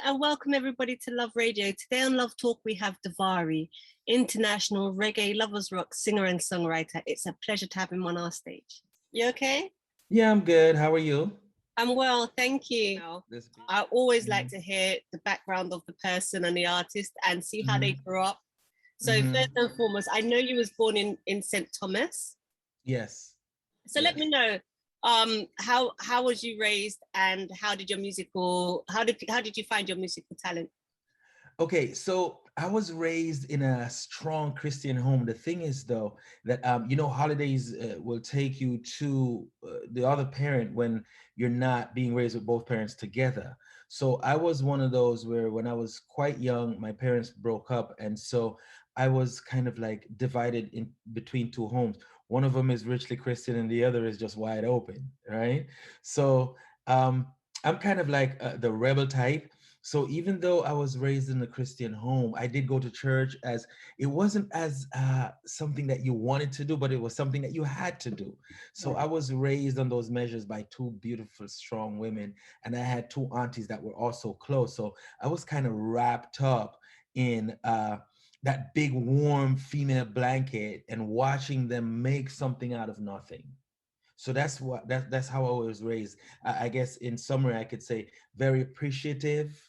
and welcome everybody to Luvradio. Today on Love Talk, we have Devaré, international reggae lovers rock singer and songwriter. It's a pleasure to have him on our stage. You okay? Yeah, I'm good. How are you? I'm well, thank you. I always like to hear the background of the person and the artist and see how they grew up. So first and foremost, I know you was born in St. Thomas. Yes. So let me know, how was you raised, and how did you find your musical talent? Okay, so I was raised in a strong Christian home. The thing is, though, that holidays will take you to the other parent when you're not being raised with both parents together. So I was one of those where, when I was quite young, my parents broke up, and so I was kind of like divided in between two homes. One of them is richly Christian, and the other is just wide open, right? So I'm kind of like the rebel type. So even though I was raised in a Christian home, I did go to church. As it wasn't as something that you wanted to do, but it was something that you had to do. So I was raised on those measures by two beautiful, strong women, and I had two aunties that were also close. So I was kind of wrapped up in that big, warm female blanket and watching them make something out of nothing. So that's how I was raised. I guess in summary, I could say very appreciative,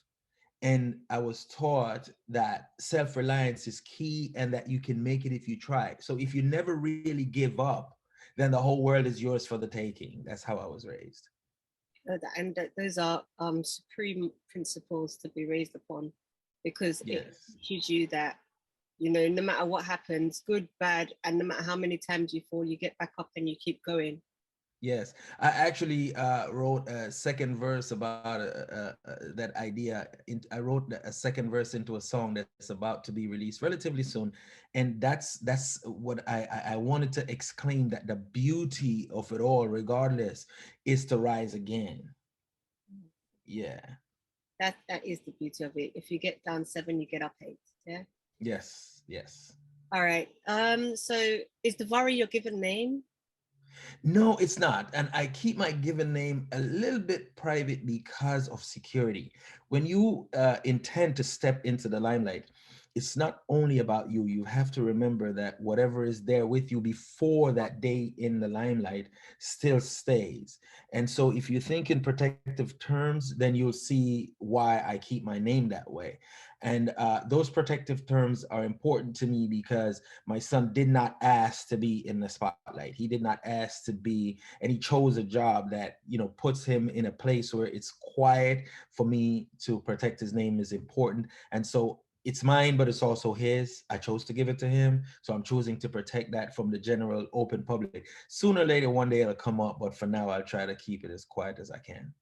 and I was taught that self-reliance is key and that you can make it if you try. So if you never really give up, then the whole world is yours for the taking. That's how I was raised. And those are supreme principles to be raised upon, because it teaches you that, no matter what happens, good, bad, and no matter how many times you fall, you get back up and you keep going. Yes, I actually wrote a second verse about that idea. I wrote a second verse into a song that's about to be released relatively soon, and that's what I wanted to exclaim, that the beauty of it all, regardless, is to rise again. Yeah. That is the beauty of it. If you get down 7, you get up 8. Yeah. Yes. Yes. All right. So is Devaré your given name? No, it's not. And I keep my given name a little bit private because of security. When you intend to step into the limelight, it's not only about you. You have to remember that whatever is there with you before that day in the limelight still stays. And so if you think in protective terms, then you'll see why I keep my name that way. And those protective terms are important to me because my son did not ask to be in the spotlight. He did not ask to be, and he chose a job that, puts him in a place where it's quiet. For me to protect his name is important. And so it's mine, but it's also his. I chose to give it to him. So I'm choosing to protect that from the general open public. Sooner or later, one day it'll come up, but for now, I'll try to keep it as quiet as I can.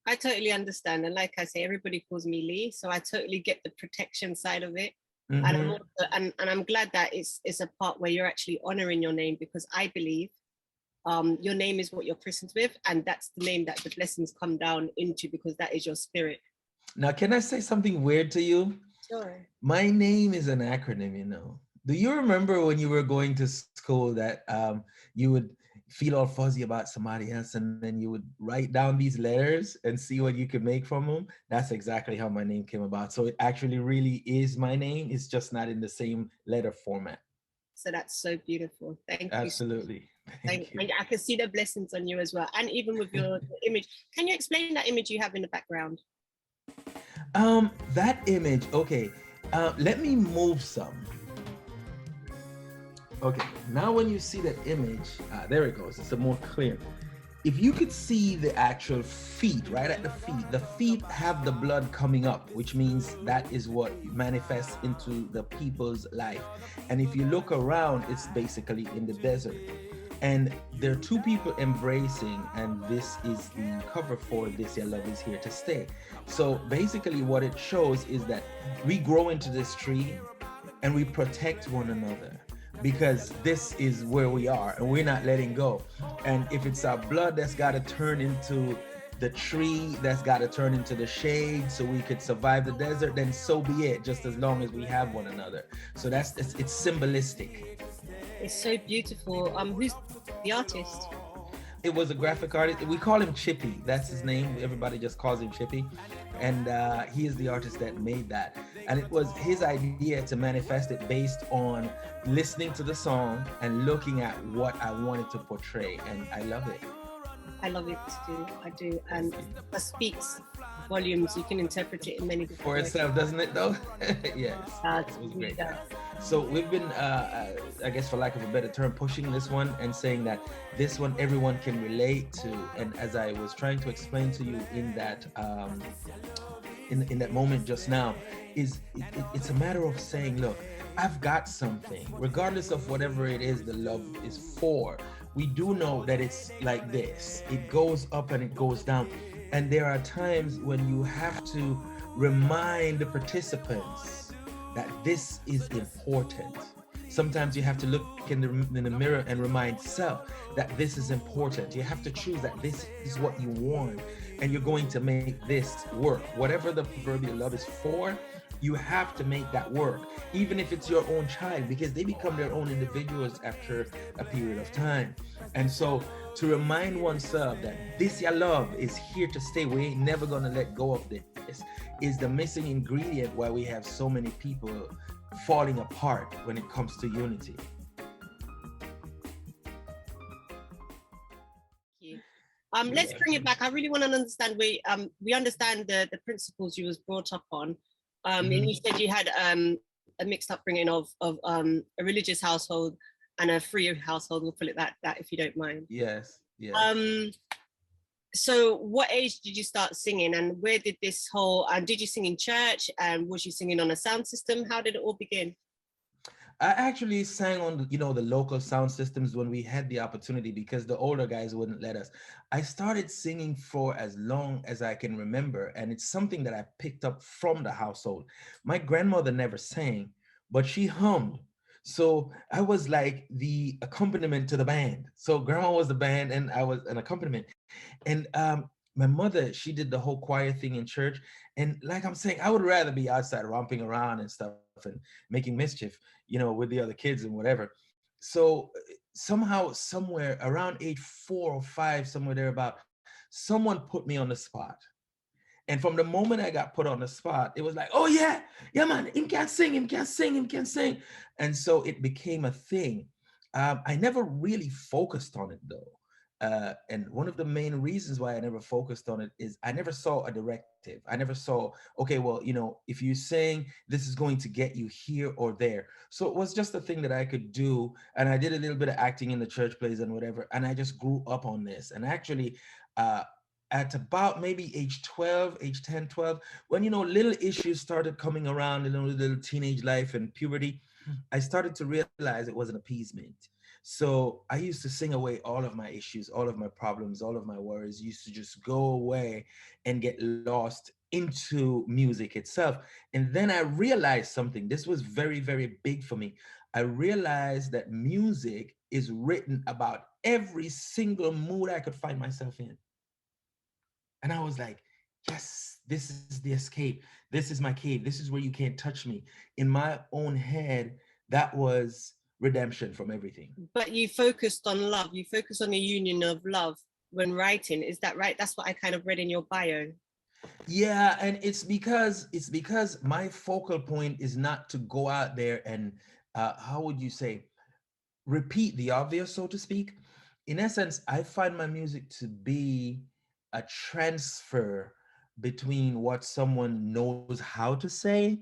I totally understand. And like I say, everybody calls me Lee. So I totally get the protection side of it. Mm-hmm. And I'm also, and I'm glad that it's a part where you're actually honoring your name, because I believe your name is what you're christened with, and that's the name that the blessings come down into, because that is your spirit. Now, can I say something weird to you? Sure. My name is an acronym, Do you remember when you were going to school that you would feel all fuzzy about somebody else, and then you would write down these letters and see what you could make from them? That's exactly how my name came about. So it actually really is my name. It's just not in the same letter format. So that's so beautiful. Thank you. Absolutely. Thank you. I can see the blessings on you as well. And even with your image. Can you explain that image you have in the background? That image, okay. Let me move some. Okay, now when you see that image, there it goes. It's a more clear. If you could see the actual feet, right at the feet have the blood coming up, which means that is what manifests into the people's life. And if you look around, it's basically in the desert. And there are two people embracing, and this is the cover for This Your Love Is Here to Stay. So basically what it shows is that we grow into this tree and we protect one another, because this is where we are and we're not letting go. And if it's our blood that's got to turn into the tree, that's got to turn into the shade so we could survive the desert, then so be it, just as long as we have one another. So it's symbolistic. It's so beautiful. Who's the artist? It was a graphic artist. We call him Chippy. That's his name. Everybody just calls him Chippy. And he is the artist that made that. And it was his idea to manifest it based on listening to the song and looking at what I wanted to portray. And I love it. I love it too. I do. And that speaks volumes. You can interpret it in many different For ways. itself, doesn't it though? Yes. It was great. So we've been, I guess for lack of a better term, pushing this one and saying that this one everyone can relate to. And as I was trying to explain to you in that in that moment just now, it's a matter of saying, look, I've got something, regardless of whatever it is the love is for. We do know that it's like this. It goes up and it goes down. And there are times when you have to remind the participants that this is important. Sometimes you have to look in the mirror and remind self that this is important. You have to choose that this is what you want and you're going to make this work. Whatever the proverbial love is for, you have to make that work, even if it's your own child, because they become their own individuals after a period of time. And so to remind oneself that this your love is here to stay, we ain't never gonna let go of this, is the missing ingredient why we have so many people falling apart when it comes to unity. Let's bring it back. I really want to understand we understand the principles you was brought up on. And you said you had a mixed upbringing of a religious household and a free household. We'll put it that if you don't mind. Yes. Yes. So what age did you start singing, and where did this whole, and did you sing in church, and was you singing on a sound system? How did it all begin? I actually sang on, the local sound systems when we had the opportunity, because the older guys wouldn't let us. I started singing for as long as I can remember, and it's something that I picked up from the household. My grandmother never sang, but she hummed. So I was like the accompaniment to the band. So grandma was the band and I was an accompaniment. And my mother, she did the whole choir thing in church. And like I'm saying, I would rather be outside romping around and stuff and making mischief, with the other kids and whatever. So somehow, somewhere around age 4 or 5, somewhere thereabout, someone put me on the spot. And from the moment I got put on the spot, it was like, oh yeah, man, him can't sing, him can't sing, him can't sing. And so it became a thing. I never really focused on it though. And one of the main reasons why I never focused on it is I never saw a directive. I never saw, okay, well, if you sing, this is going to get you here or there. So it was just a thing that I could do. And I did a little bit of acting in the church plays and whatever. And I just grew up on this. And actually, at about maybe age 12, age 10, 12, when, little issues started coming around, little teenage life and puberty, I started to realize it was an appeasement. So I used to sing away all of my issues, all of my problems, all of my worries used to just go away and get lost into music itself. And then I realized something. This was very, very big for me. I realized that music is written about every single mood I could find myself in. And I was like, yes, this is the escape. This is my cave. This is where you can't touch me. In my own head, that was redemption from everything. But you focused on love. You focused on the union of love when writing. Is that right? That's what I kind of read in your bio. Yeah, and it's because my focal point is not to go out there and how would you say, repeat the obvious, so to speak. In essence, I find my music to be a transfer between what someone knows how to say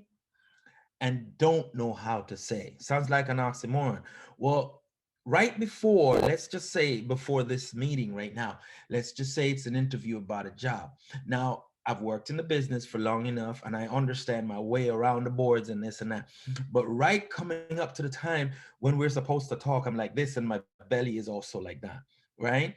and don't know how to say. Sounds like an oxymoron. Well, right before, let's just say before this meeting right now, let's just say it's an interview about a job. Now, I've worked in the business for long enough and I understand my way around the boards and this and that. But right coming up to the time when we're supposed to talk, I'm like this and my belly is also like that, right?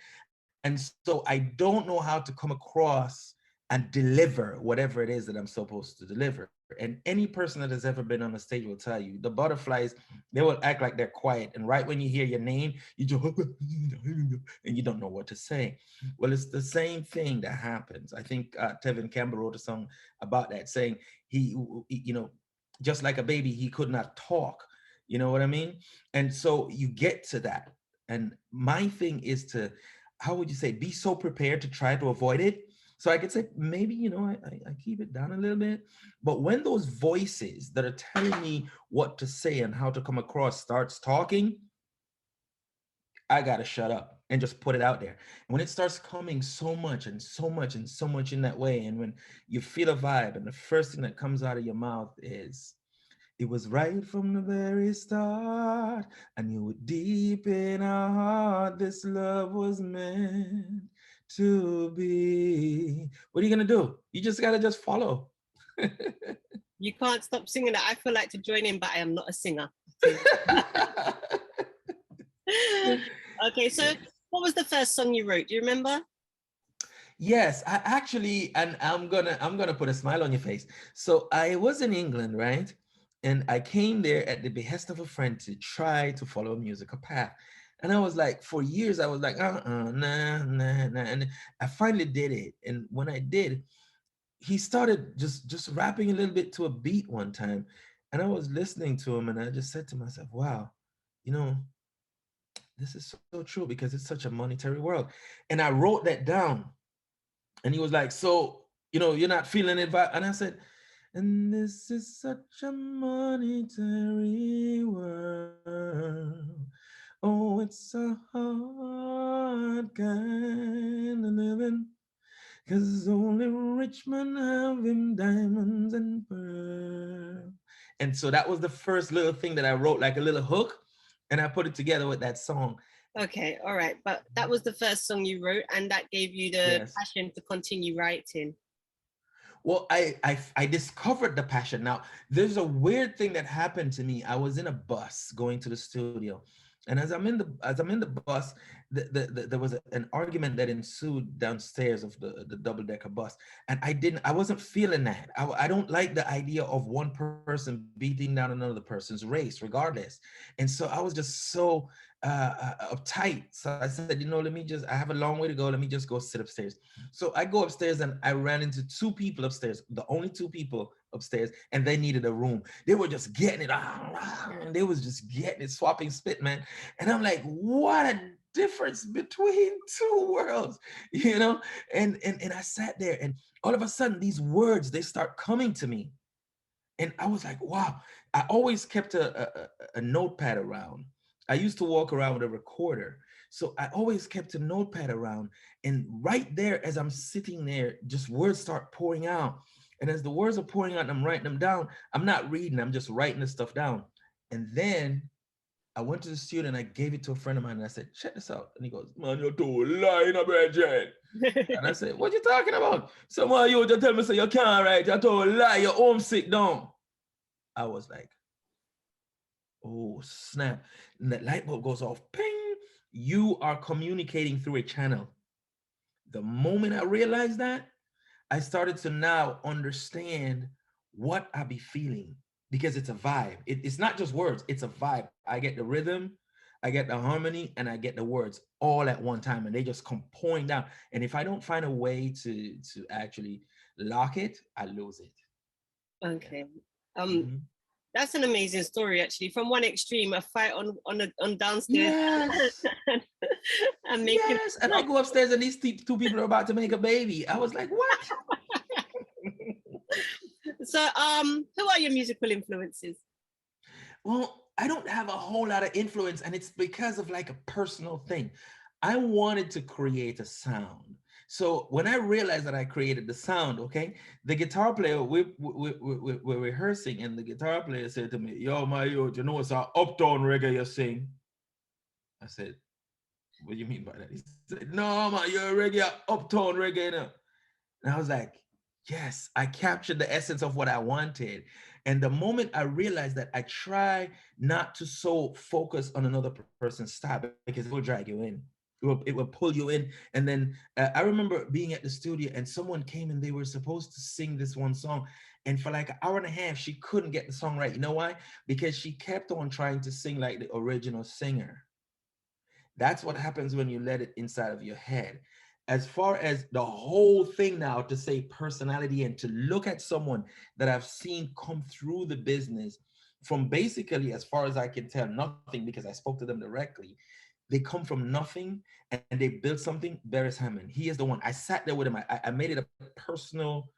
And so I don't know how to come across and deliver whatever it is that I'm supposed to deliver. And any person that has ever been on a stage will tell you, the butterflies, they will act like they're quiet. And right when you hear your name, you just, and you don't know what to say. Well, it's the same thing that happens. I think Tevin Campbell wrote a song about that, saying he, just like a baby, he could not talk. You know what I mean? And so you get to that. And my thing is to, how would you say, be so prepared to try to avoid it So I could say maybe, you know, I keep it down a little bit. But when those voices that are telling me what to say and how to come across starts talking, I gotta shut up and just put it out there. And when it starts coming so much and so much and so much in that way, and when you feel a vibe, and the first thing that comes out of your mouth is, it was right from the very start. I knew it deep in our heart, this love was meant to be. What are you gonna do? You just gotta just follow. You can't stop singing that. I feel like to join in, but I am not a singer. Okay, so what was the first song you wrote? Do you remember? Yes, I actually, and I'm gonna put a smile on your face. So I was in England, right? And I came there at the behest of a friend to try to follow a musical path. And I was like, for years, I was like, nah, nah, nah. And I finally did it. And when I did, he started just rapping a little bit to a beat one time. And I was listening to him and I just said to myself, wow, you know, this is so true because it's such a monetary world. And I wrote that down. And he was like, so, you know, you're not feeling it. And I said, and this is such a monetary world. Oh, it's a hard kind of living. Cause only rich men have him diamonds and pearls. And so that was the first little thing that I wrote, like a little hook. And I put it together with that song. Okay, all right. But that was the first song you wrote, and that gave you the Yes. passion to continue writing. Well, I discovered the passion. Now, there's a weird thing that happened to me. I was in a bus going to the studio, and as I'm in the bus, there was an argument that ensued downstairs of the double decker bus, and I wasn't feeling that. I don't like the idea of one person beating down another person's race, regardless. And so I was just so uptight. So I said, I have a long way to go. Let me just go sit upstairs. So I go upstairs and I ran into two people upstairs, the only two people upstairs, and they needed a room. They were just getting it, and they was just getting it, swapping spit, man. And I'm like, what a difference between two worlds, you know? And I sat there, and all of a sudden, these words, they start coming to me. And I was like, wow. I always kept a notepad around. I used to walk around with a recorder. So I always kept a notepad around. And right there, as I'm sitting there, just words start pouring out. And as the words are pouring out and I'm writing them down, I'm not reading, I'm just writing the stuff down. And then I went to the studio and I gave it to a friend of mine and I said, check this out. And he goes, man, you're too lying, Bridget. And I said, what you talking about? Someone you just tell me, say you can't write, you're too lie, you're homesick down. I was like, oh, snap. And that light bulb goes off. Ping. You are communicating through a channel. The moment I realized that, I started to now understand what I be feeling because it's a vibe. It's not just words, it's a vibe. I get the rhythm, I get the harmony, and I get the words all at one time, and they just come pouring down. And if I don't find a way to actually lock it, I lose it. Okay. Mm-hmm. That's an amazing story, actually. From one extreme, a fight on downstairs, Yes. and making. Yes. And I go upstairs and these two people are about to make a baby. I was like, what? So, who are your musical influences? Well, I don't have a whole lot of influence, and it's because of like a personal thing. I wanted to create a sound. So when I realized that I created the sound, okay, the guitar player, we're rehearsing, and the guitar player said to me, yo, my youth, you know it's an uptown reggae you sing? I said, what do you mean by that? He said, no, man, you're a reggae, uptown reggae now. And I was like, yes, I captured the essence of what I wanted. And the moment I realized that, I try not to so focus on another person's style because it will drag you in. It will pull you in. And then I remember being at the studio and someone came and they were supposed to sing this one song. And for like an hour and a half, she couldn't get the song right. You know why? Because she kept on trying to sing like the original singer. That's what happens when you let it inside of your head. As far as the whole thing now, to say personality and to look at someone that I've seen come through the business from basically, as far as I can tell, nothing, because I spoke to them directly. they come from nothing and they build something. Beres Hammond, he is the one. I sat there with him. I made it a personal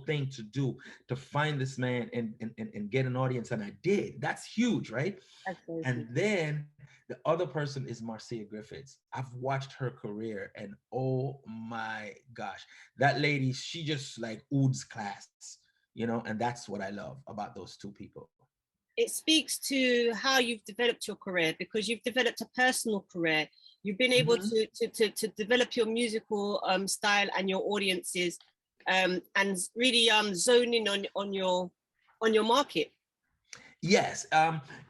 thing to do, to find this man and get an audience, and I did. That's huge, right? And Absolutely. then the other person is Marcia Griffiths. I've watched her career, and oh my gosh, that lady, she just like oods class, and that's what I love about those two people. It speaks to how you've developed your career, because you've developed a personal career. You've been able Mhm. to develop your musical style and your audiences, and really zone in on your market. Yes,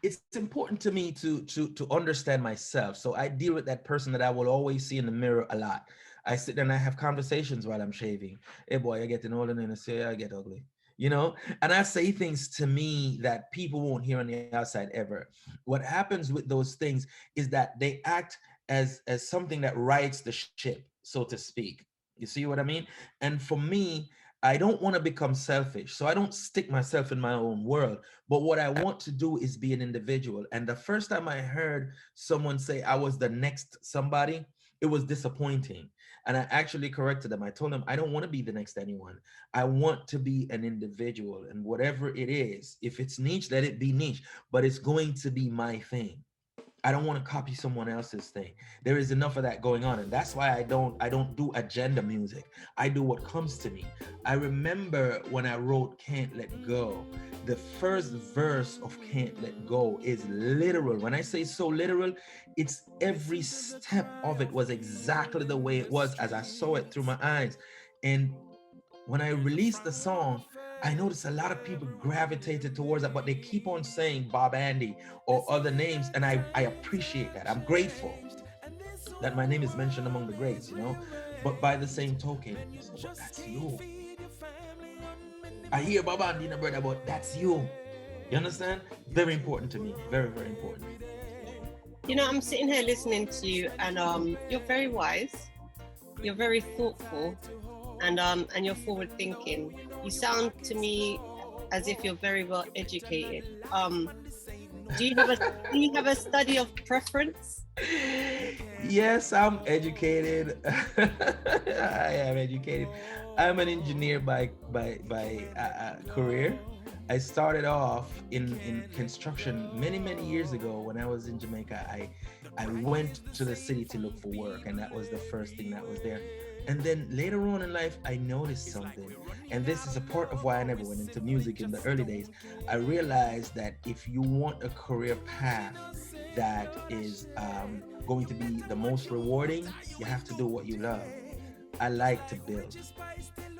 it's important to me to understand myself. So I deal with that person that I will always see in the mirror a lot. I sit there and I have conversations while I'm shaving. Hey boy, you're getting older, and I say I get ugly, and I say things to me that people won't hear on the outside ever. What happens with those things is that they act as something that rights the ship, so to speak. You see what I mean? And for me, I don't want to become selfish, so I don't stick myself in my own world. But what I want to do is be an individual. And the first time I heard someone say I was the next somebody, it was disappointing. And I actually corrected them. I told them, I don't want to be the next anyone. I want to be an individual. And whatever it is, if it's niche, let it be niche, but it's going to be my thing. I don't want to copy someone else's thing. There is enough of that going on, and that's why I don't do agenda music. I do what comes to me. I remember when I wrote Can't Let Go, the first verse of Can't Let Go is literal. When I say so literal, it's every step of it was exactly the way it was as I saw it through my eyes. And when I released the song, I noticed a lot of people gravitated towards that, but they keep on saying Bob Andy or other names, and I appreciate that. I'm grateful that my name is mentioned among the greats. But by the same token, but that's you. I hear Bob Andy, brother, but that's you. You understand? Very important to me. Very, very important. I'm sitting here listening to you, and you're very wise. You're very thoughtful, and you're forward thinking. You sound to me as if you're very well educated. Do you have a study of preference? Yes, I'm educated. I am educated. I'm an engineer by career. I started off in construction many years ago when I was in Jamaica. I went to the city to look for work, and that was the first thing that was there. And then later on in life, I noticed something, and this is a part of why I never went into music in the early days. I realized that if you want a career path that is going to be the most rewarding, you have to do what you love. I like to build.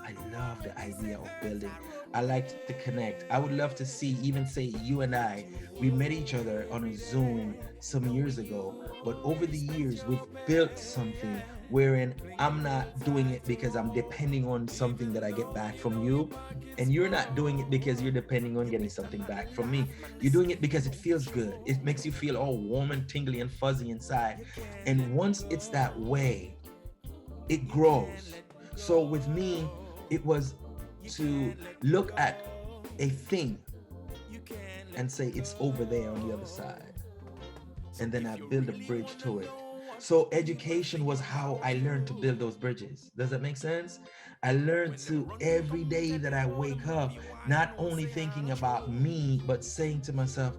I love the idea of building. I like to connect. I would love to see, even say you and I, we met each other on a Zoom some years ago, but over the years, we've built something wherein I'm not doing it because I'm depending on something that I get back from you, and you're not doing it because you're depending on getting something back from me. You're doing it because it feels good. It makes you feel all warm and tingly and fuzzy inside. And once it's that way, it grows. So with me, it was to look at a thing and say it's over there on the other side, and then I build a bridge to it. So education was how I learned to build those bridges. Does that make sense? I learned to, every day that I wake up, not only thinking about me, but saying to myself,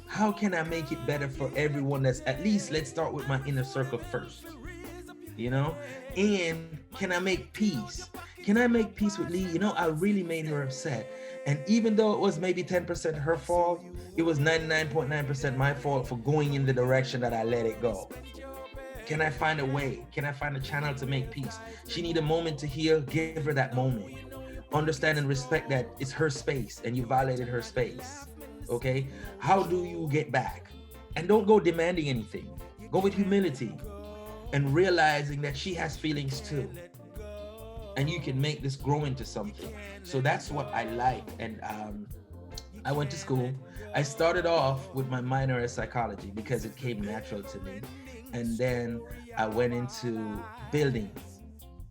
how can I make it better for everyone? That's, at least let's start with my inner circle first, you know? And can I make peace? Can I make peace with Lee? I really made her upset. And even though it was maybe 10% her fault, it was 99.9% my fault for going in the direction that I let it go. Can I find a way? Can I find a channel to make peace? She need a moment to heal, give her that moment. Understand and respect that it's her space and you violated her space. Okay? How do you get back? And don't go demanding anything. Go with humility and realizing that she has feelings too. And you can make this grow into something. So that's what I like. And I went to school. I started off with my minor in psychology because it came natural to me. And then I went into building.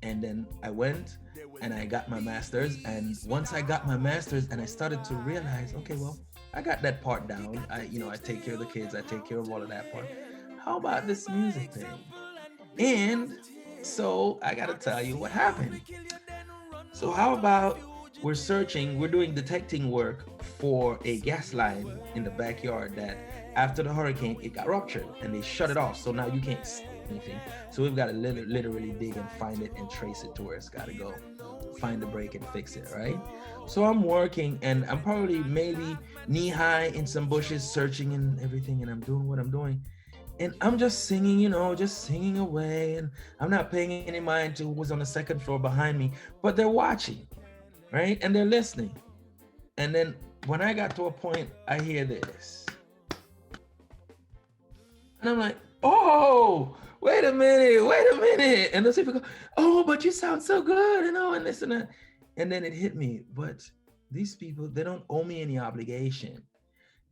And then I went and I got my master's. And once I got my master's and I started to realize, okay, well, I got that part down. I take care of the kids. I take care of all of that part. how about this music thing? And so I gotta tell you what happened. So how about we're searching, we're doing detecting work for a gas line in the backyard that after the hurricane it got ruptured and they shut it off. So now you can't see anything. So we've got to literally dig and find it and trace it to where it's got to go. Find the break and fix it, right? So I'm working and I'm probably maybe knee high in some bushes searching and everything, and I'm doing what I'm doing. And I'm just singing, just singing away. And I'm not paying any mind to who was on the second floor behind me, but they're watching, right? And they're listening. And then when I got to a point, I hear this. And I'm like, oh, wait a minute. And those people go, oh, but you sound so good, and this and that. And then it hit me. But these people, they don't owe me any obligation.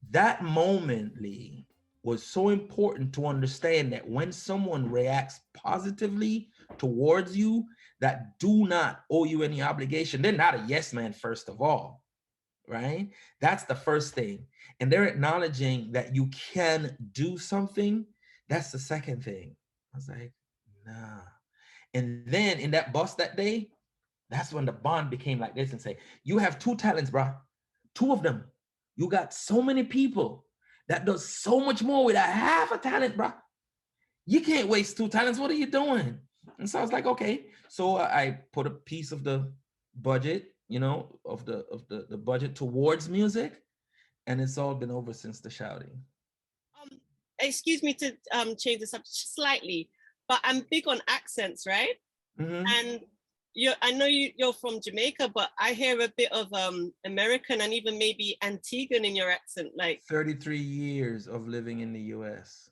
That moment, Lee, was so important to understand that when someone reacts positively towards you, that do not owe you any obligation. They're not a yes man, first of all, right? That's the first thing. And they're acknowledging that you can do something. That's the second thing. I was like, nah. And then in that bus that day, that's when the bond became like this and say, you have two talents, bro. Two of them. You got so many people that does so much more with a half a talent, bro. You can't waste two talents. What are you doing? And so I was like, okay. So I put a piece of the budget, of the budget towards music, and it's all been over since the shouting. Um, Excuse me to change the subject slightly, but I'm big on accents, right? Mm-hmm. And I know you're from Jamaica, but I hear a bit of American and even maybe Antiguan in your accent. Like 33 years of living in the US.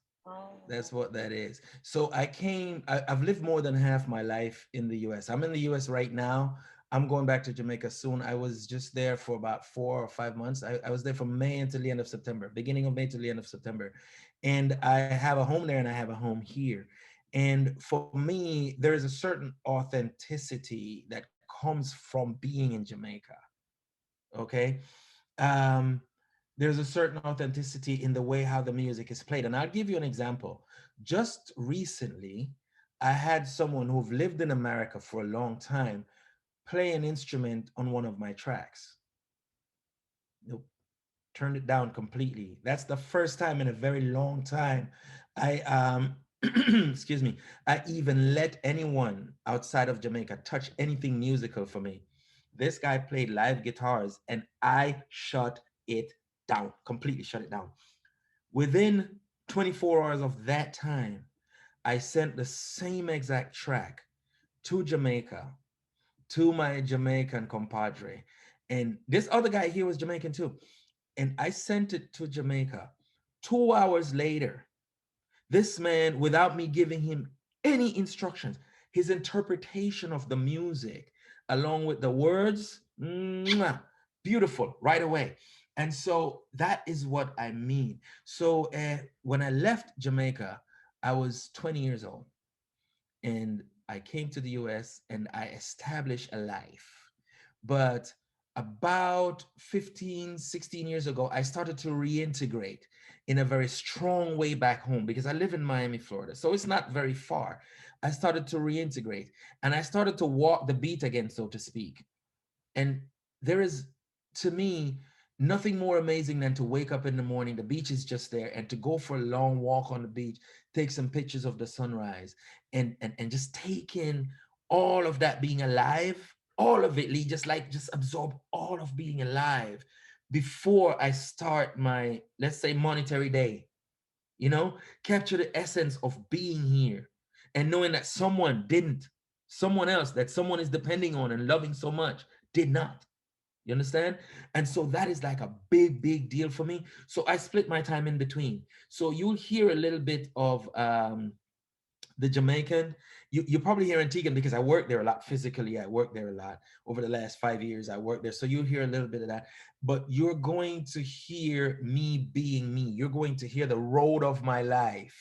That's what that is. So I've lived more than half my life in the US. I'm in the US right now. I'm going back to Jamaica soon. I was just there for about 4 or 5 months. I was there from May until the end of September, beginning of May till the end of September. And I have a home there and I have a home here. And for me, there is a certain authenticity that comes from being in Jamaica. Okay. Um, there's a certain authenticity in the way how the music is played. And I'll give you an example. Just recently, I had someone who've lived in America for a long time play an instrument on one of my tracks. Nope. Turned it down completely. That's the first time in a very long time I excuse me, I even let anyone outside of Jamaica touch anything musical for me. This guy played live guitars and I shut it down, completely shut it down. Within 24 hours of that time, I sent the same exact track to Jamaica, to my Jamaican compadre. And this other guy here was Jamaican too. And I sent it to Jamaica. 2 hours later, this man, without me giving him any instructions, his interpretation of the music, along with the words, beautiful right away. And so that is what I mean. So when I left Jamaica, I was 20 years old and I came to the US and I established a life. But about 15, 16 years ago, I started to reintegrate in a very strong way back home because I live in Miami, Florida. So it's not very far. I started to reintegrate and I started to walk the beat again, so to speak. And there is, to me, nothing more amazing than to wake up in the morning, the beach is just there, and to go for a long walk on the beach, take some pictures of the sunrise, and just take in all of that being alive, all of it, Lee, just absorb all of being alive before I start my, let's say, monetary day. Capture the essence of being here and knowing that someone else that someone is depending on and loving so much did not. You understand? And so that is like a big, big deal for me. So I split my time in between. So you'll hear a little bit of the Jamaican. You probably hear Antiguan because I work there a lot physically. I work there a lot. Over the last 5 years, I worked there. So you'll hear a little bit of that. But you're going to hear me being me. You're going to hear the road of my life,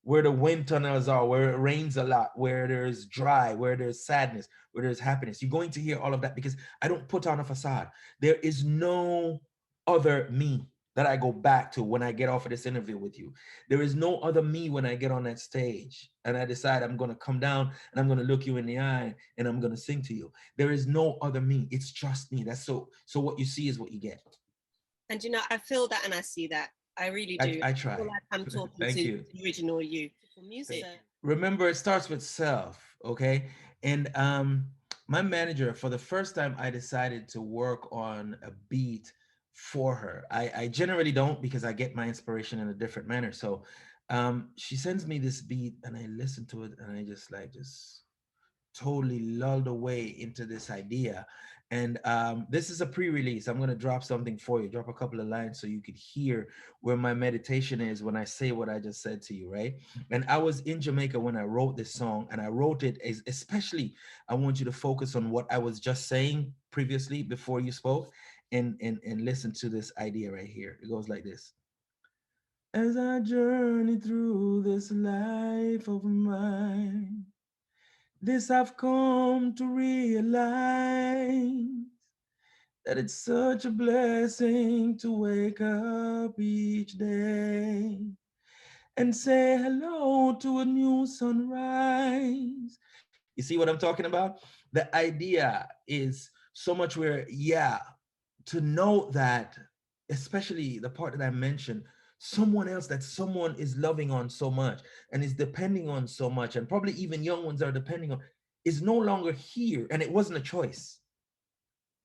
where the wind tunnels are, where it rains a lot, where there's dry, where there's sadness, where there's happiness. You're going to hear all of that because I don't put on a facade. There is no other me. that I go back to when I get off of this interview with you. There is no other me when I get on that stage and I decide I'm going to come down and I'm going to look you in the eye and I'm going to sing to you. There is no other me. It's just me. That's so what you see is what you get. And you know, I feel that and I see that. I really do. I I feel try. like I'm talking Thank to you. the original you. For music. Remember, it starts with self, okay? And my manager, for the first time, I decided to work on a beat for her. I generally don't because I get my inspiration in a different manner. So she sends me this beat and I listen to it and I just totally lulled away into this idea. And this is a pre-release. I'm going to drop something for you, drop a couple of lines so you could hear where my meditation is when I say what I just said to you, right? And I was in Jamaica when I wrote this song, and I wrote it especially, I want you to focus on what I was just saying previously before you spoke, and listen to this idea right here. It goes like this. As I journey through this life of mine, this I've come to realize, that it's such a blessing to wake up each day and say hello to a new sunrise. You see what I'm talking about? The idea is so much where, yeah, to know that, especially the part that I mentioned, someone else that someone is loving on so much and is depending on so much, and probably even young ones are depending on, is no longer here. And it wasn't a choice,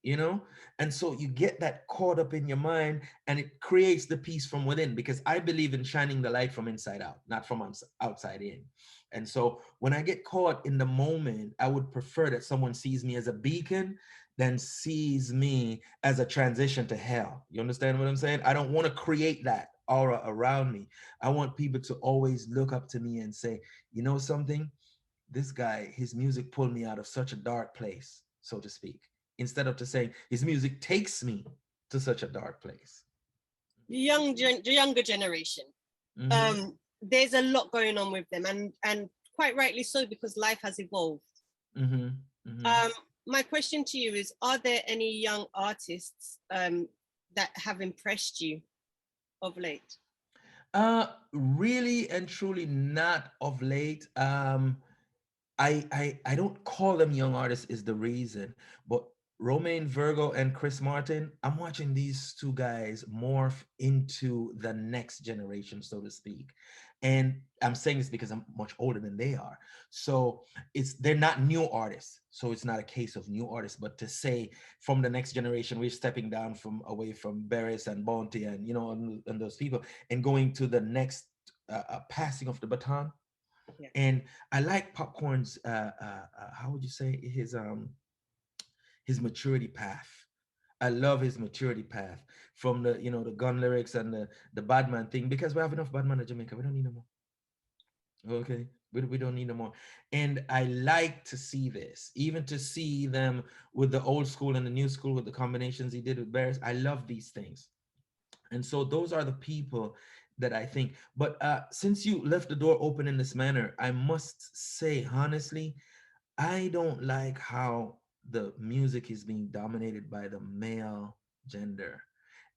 you know. And so you get that caught up in your mind, and it creates the peace from within, because I believe in shining the light from inside out, not from outside in. And so when I get caught in the moment, I would prefer that someone sees me as a beacon than sees me as a transition to hell. You understand what I'm saying? I don't want to create that aura around me. I want people to always look up to me and say, you know something, this guy, his music pulled me out of such a dark place, so to speak, instead of to saying his music takes me to such a dark place. The younger generation. Mm-hmm. There's a lot going on with them, and quite rightly so, because life has evolved. Mm-hmm. Mm-hmm. My question to you is: are there any young artists that have impressed you of late? Really and truly not of late. I don't call them young artists is the reason, but Romain Virgo and Chris Martin, I'm watching these two guys morph into the next generation, so to speak. And I'm saying this because I'm much older than they are. So they're not new artists. So it's not a case of new artists, but to say from the next generation, we're stepping down from away from Beres and Bounty and and those people, and going to the next passing of the baton. Yeah. And I like Popcorn's how would you say his maturity path. I love his maturity path from the gun lyrics and the Badman thing, because we have enough Badman in Jamaica. We don't need no more. Okay. We don't need no more. And I like to see this, even to see them with the old school and the new school with the combinations he did with Bears. I love these things. And so those are the people that I think. But since you left the door open in this manner, I must say honestly, I don't like how the music is being dominated by the male gender.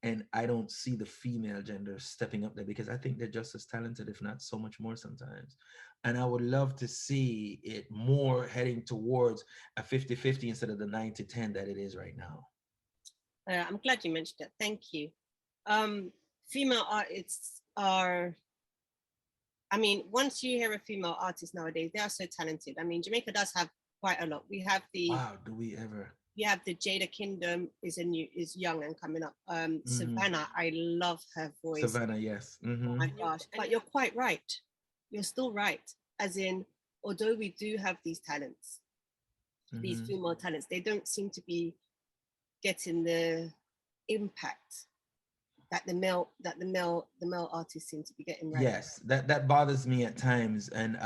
And I don't see the female gender stepping up there, because I think they're just as talented, if not so much more sometimes. And I would love to see it more heading towards a 50-50 instead of the 90-10 that it is right now. I'm glad you mentioned that. Thank you. Female artists are, I mean, once you hear a female artist nowadays, they are so talented. I mean, Jamaica does have quite a lot. We have Wow, do we ever? the Jada Kingdom is young and coming up. Mm-hmm. Savannah, I love her voice. Savannah, yes. Oh Mm-hmm. my gosh. But you're quite right. You're still right. As in, although we do have these talents, these Mm-hmm. female talents, they don't seem to be getting the impact that the male artists seem to be getting right. Yes, that bothers me at times, and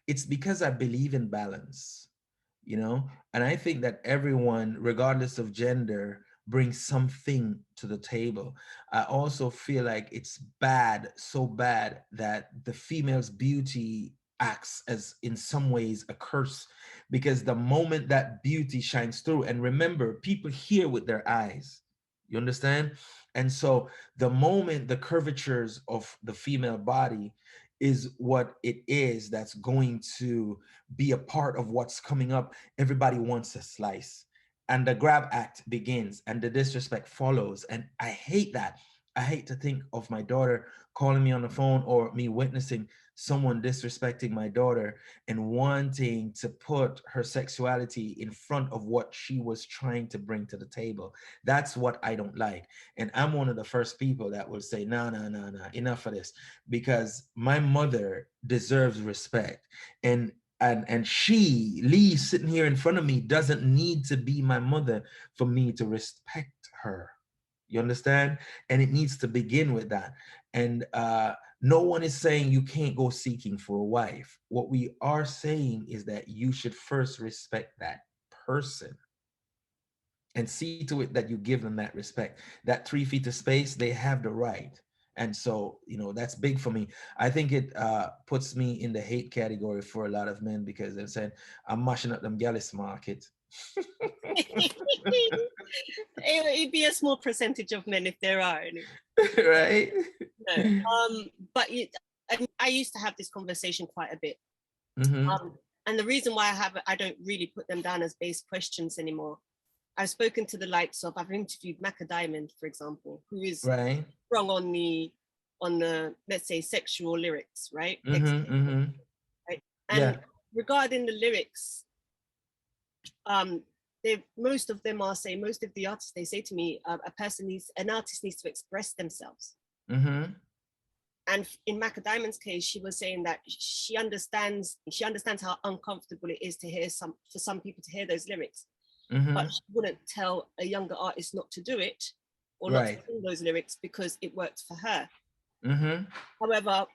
it's because I believe in balance, and I think that everyone, regardless of gender, brings something to the table. I also feel like it's bad, so bad, that the female's beauty acts as in some ways a curse, because the moment that beauty shines through, and remember, people hear with their eyes, You understand? And so the moment the curvatures of the female body is what it is that's going to be a part of what's coming up, everybody wants a slice. And the grab act begins and the disrespect follows. And I hate that. I hate to think of my daughter calling me on the phone or me witnessing someone disrespecting my daughter and wanting to put her sexuality in front of what she was trying to bring to the table. That's what I don't like. And I'm one of the first people that will say, no, no, no, no, enough of this, because my mother deserves respect. And she, Lee, sitting here in front of me, doesn't need to be my mother for me to respect her. You understand? And it needs to begin with that. And no one is saying you can't go seeking for a wife. What we are saying is that you should first respect that person and see to it that you give them that respect. That 3 feet of space, they have the right. And so, that's big for me. I think it puts me in the hate category for a lot of men because they're saying, I'm mashing up them Gallus market. It'd be a small percentage of men if there are any. Right? No. But I used to have this conversation quite a bit. Mm-hmm. And the reason why I don't really put them down as base questions anymore. I've spoken to the likes of, I've interviewed Macca Diamond, for example, who is Right. strong on the let's say sexual lyrics, right? Mm-hmm, mm-hmm. Right. And regarding the lyrics, most of them most of the artists, they say to me, an artist needs to express themselves. Mm-hmm. And in Macca Diamond's case, she was saying that she understands how uncomfortable it is for some people to hear those lyrics. Mm-hmm. But she wouldn't tell a younger artist not to do it or not to sing those lyrics because it worked for her. Mm-hmm. However,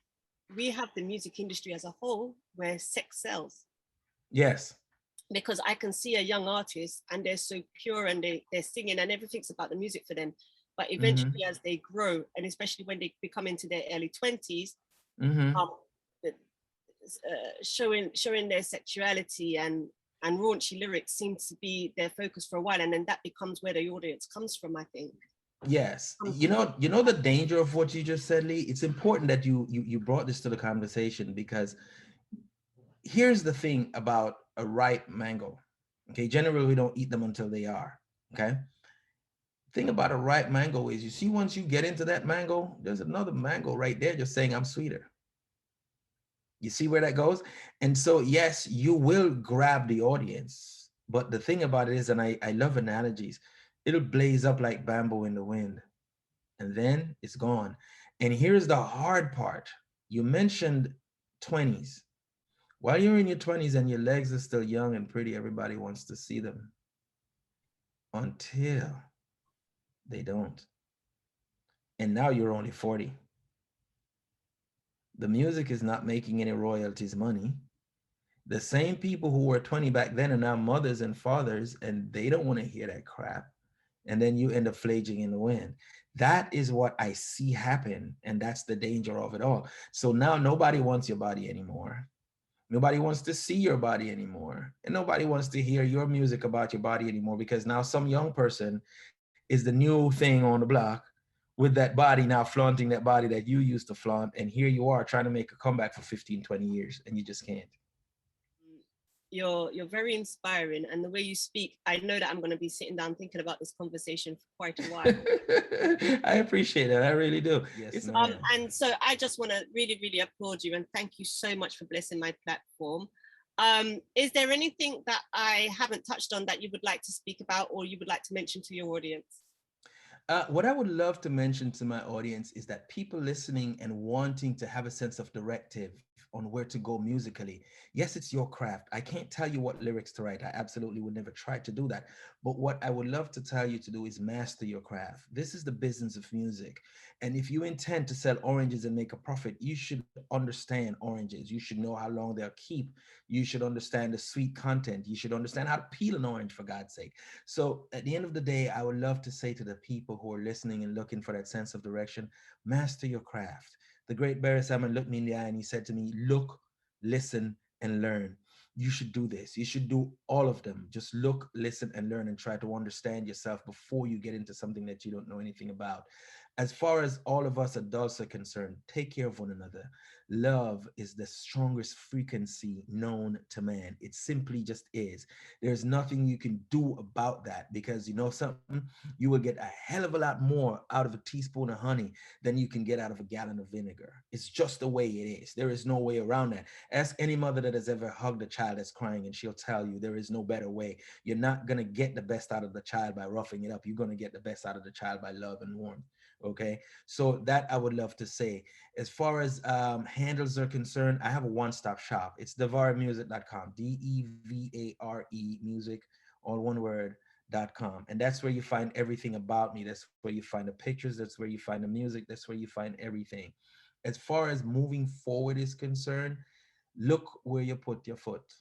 we have the music industry as a whole where sex sells. Yes. Because I can see a young artist and they're so pure and they're singing and everything's about the music for them. But eventually, as they grow, and especially when they become into their early 20s, showing their sexuality and raunchy lyrics seem to be their focus for a while, and then that becomes where the audience comes from, I think. Yes. You know the danger of what you just said, Lee? It's important that you brought this to the conversation, because here's the thing about a ripe mango. Okay, generally we don't eat them until they are. Okay. Thing about a ripe mango is, you see, once you get into that mango, there's another mango right there just saying, I'm sweeter. You see where that goes? And so, yes, you will grab the audience. But the thing about it is, and I love analogies, it'll blaze up like bamboo in the wind, and then it's gone. And here's the hard part. You mentioned 20s. While you're in your 20s and your legs are still young and pretty, everybody wants to see them until they don't. And now you're only 40. The music is not making any royalties money. The same people who were 20 back then are now mothers and fathers, and they don't want to hear that crap. And then you end up flaging in the wind. That is what I see happen. And that's the danger of it all. So now nobody wants your body anymore. Nobody wants to see your body anymore. And nobody wants to hear your music about your body anymore, because now some young person is the new thing on the block with that body, now flaunting that body that you used to flaunt. And here you are trying to make a comeback for 15, 20 years, and you just can't. You're very inspiring, and the way you speak, I know that I'm going to be sitting down thinking about this conversation for quite a while. I appreciate that. I really do. Yes, and so I just want to really, really applaud you and thank you so much for blessing my platform. Is there anything that I haven't touched on that you would like to speak about or you would like to mention to your audience? What I would love to mention to my audience is that people listening and wanting to have a sense of directive on where to go musically. Yes, it's your craft. I can't tell you what lyrics to write. I absolutely would never try to do that. But what I would love to tell you to do is master your craft. This is the business of music. And if you intend to sell oranges and make a profit, you should understand oranges. You should know how long they'll keep. You should understand the sweet content. You should understand how to peel an orange, for God's sake. So at the end of the day, I would love to say to the people who are listening and looking for that sense of direction, master your craft. The great Beres Hammond looked me in the eye and he said to me, look, listen, and learn. you should do this. You should do all of them. Just look, listen, and learn, and try to understand yourself before you get into something that you don't know anything about. As far as all of us adults are concerned, take care of one another. Love is the strongest frequency known to man. It simply just is. There's nothing you can do about that, because you know something, you will get a hell of a lot more out of a teaspoon of honey than you can get out of a gallon of vinegar. It's just the way it is. There is no way around that. Ask any mother that has ever hugged a child that's crying, and she'll tell you there is no better way. You're not going to get the best out of the child by roughing it up. You're going to get the best out of the child by love and warmth. Okay, so that I would love to say. As far as handles are concerned, I have a one-stop shop. It's devaremusic.com, DEVARE music, all one word.com, and that's where you find everything about me. That's where you find the pictures, that's where you find the music, that's where you find everything. As far as moving forward is concerned, look where you put your foot.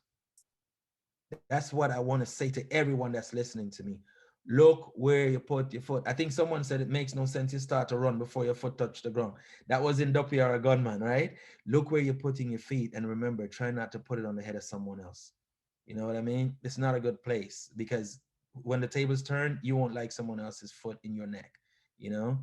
That's what I want to say to everyone that's listening to me. Look where you put your foot. I think someone said it makes no sense you start to run before your foot touch the ground. That was in Duppy or a gunman, right? Look where you're putting your feet, and remember, try not to put it on the head of someone else. You know what I mean? It's not a good place, because when the tables turn, you won't like someone else's foot in your neck, you know?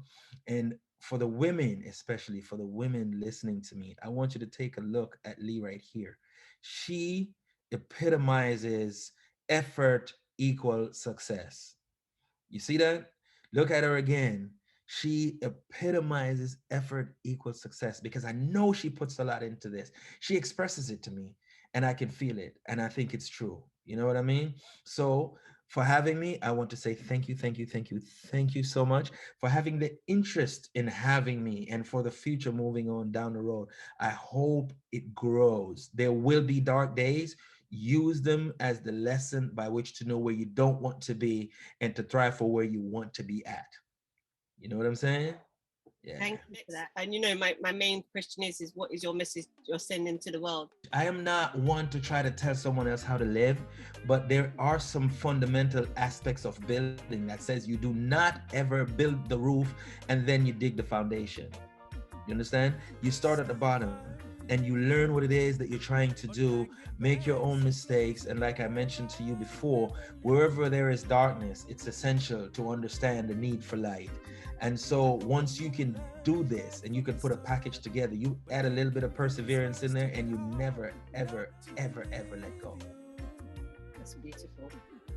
And for the women, especially for the women listening to me, I want you to take a look at Lee right here. She epitomizes effort equal success. You see that? Look at her again. She epitomizes effort equals success, because I know she puts a lot into this. She expresses it to me, and I can feel it, and I think it's true. You know what I mean? So, for having me, I want to say thank you, thank you, thank you, thank you so much for having the interest in having me, and for the future moving on down the road. I hope it grows. There will be dark days. Use them as the lesson by which to know where you don't want to be, and to thrive for where you want to be at. You know what I'm saying? Yeah. Thank you for that. And you know, my main question is what is your message you're sending to the world? I am not one to try to tell someone else how to live, but there are some fundamental aspects of building that says you do not ever build the roof and then you dig the foundation. You understand? You start at the bottom and you learn what it is that you're trying to do, make your own mistakes. And like I mentioned to you before, wherever there is darkness, it's essential to understand the need for light. And so once you can do this and you can put a package together, you add a little bit of perseverance in there, and you never, ever, ever, ever let go. That's beautiful.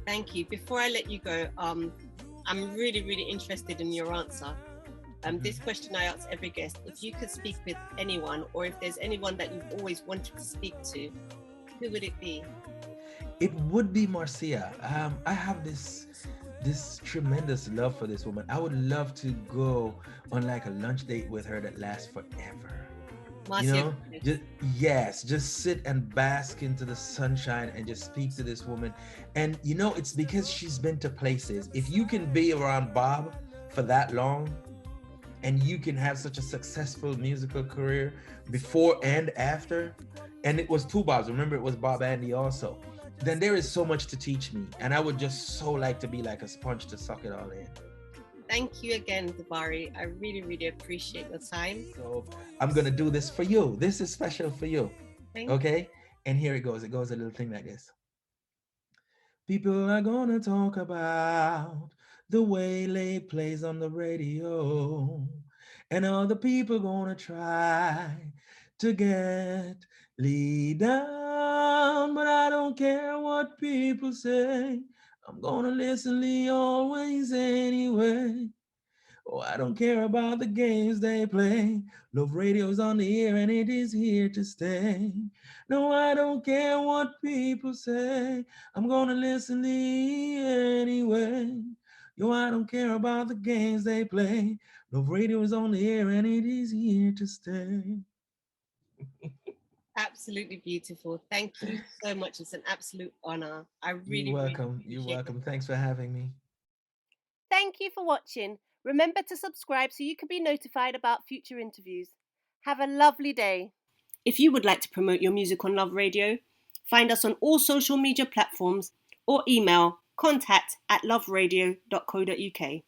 Thank you. Before I let you go, I'm really, really interested in your answer. This question I ask every guest: if you could speak with anyone, or if there's anyone that you've always wanted to speak to, who would it be? It would be Marcia. I have this tremendous love for this woman. I would love to go on like a lunch date with her that lasts forever. You Marcia. know, just yes, just sit and bask into the sunshine and just speak to this woman. And you know, it's because she's been to places. If you can be around Bob for that long, and you can have such a successful musical career before and after, and it was two Bobs, remember it was Bob Andy also, then there is so much to teach me, and I would just so like to be like a sponge to suck it all in. Thank you again, Devaré. I really, really appreciate your time. So I'm gonna do this for you. This is special for you. Okay? And here it goes. It goes a little thing like this. People are gonna talk about the way Lay plays on the radio, and all the people gonna try to get Lee down, but I don't care what people say. I'm gonna listen Lee always anyway. Oh, I don't care about the games they play. Luvradio's on the air and it is here to stay. No, I don't care what people say. I'm gonna listen anyway. Yo, I don't care about the games they play. Luvradio's on the air and it is here to stay. Absolutely beautiful. Thank you so much. It's an absolute honor. I really, You're welcome. really You're appreciate welcome. it. Thanks for having me. Thank you for watching. Remember to subscribe so you can be notified about future interviews. Have a lovely day. If you would like to promote your music on Luvradio, find us on all social media platforms or email contact@luvradio.co.uk.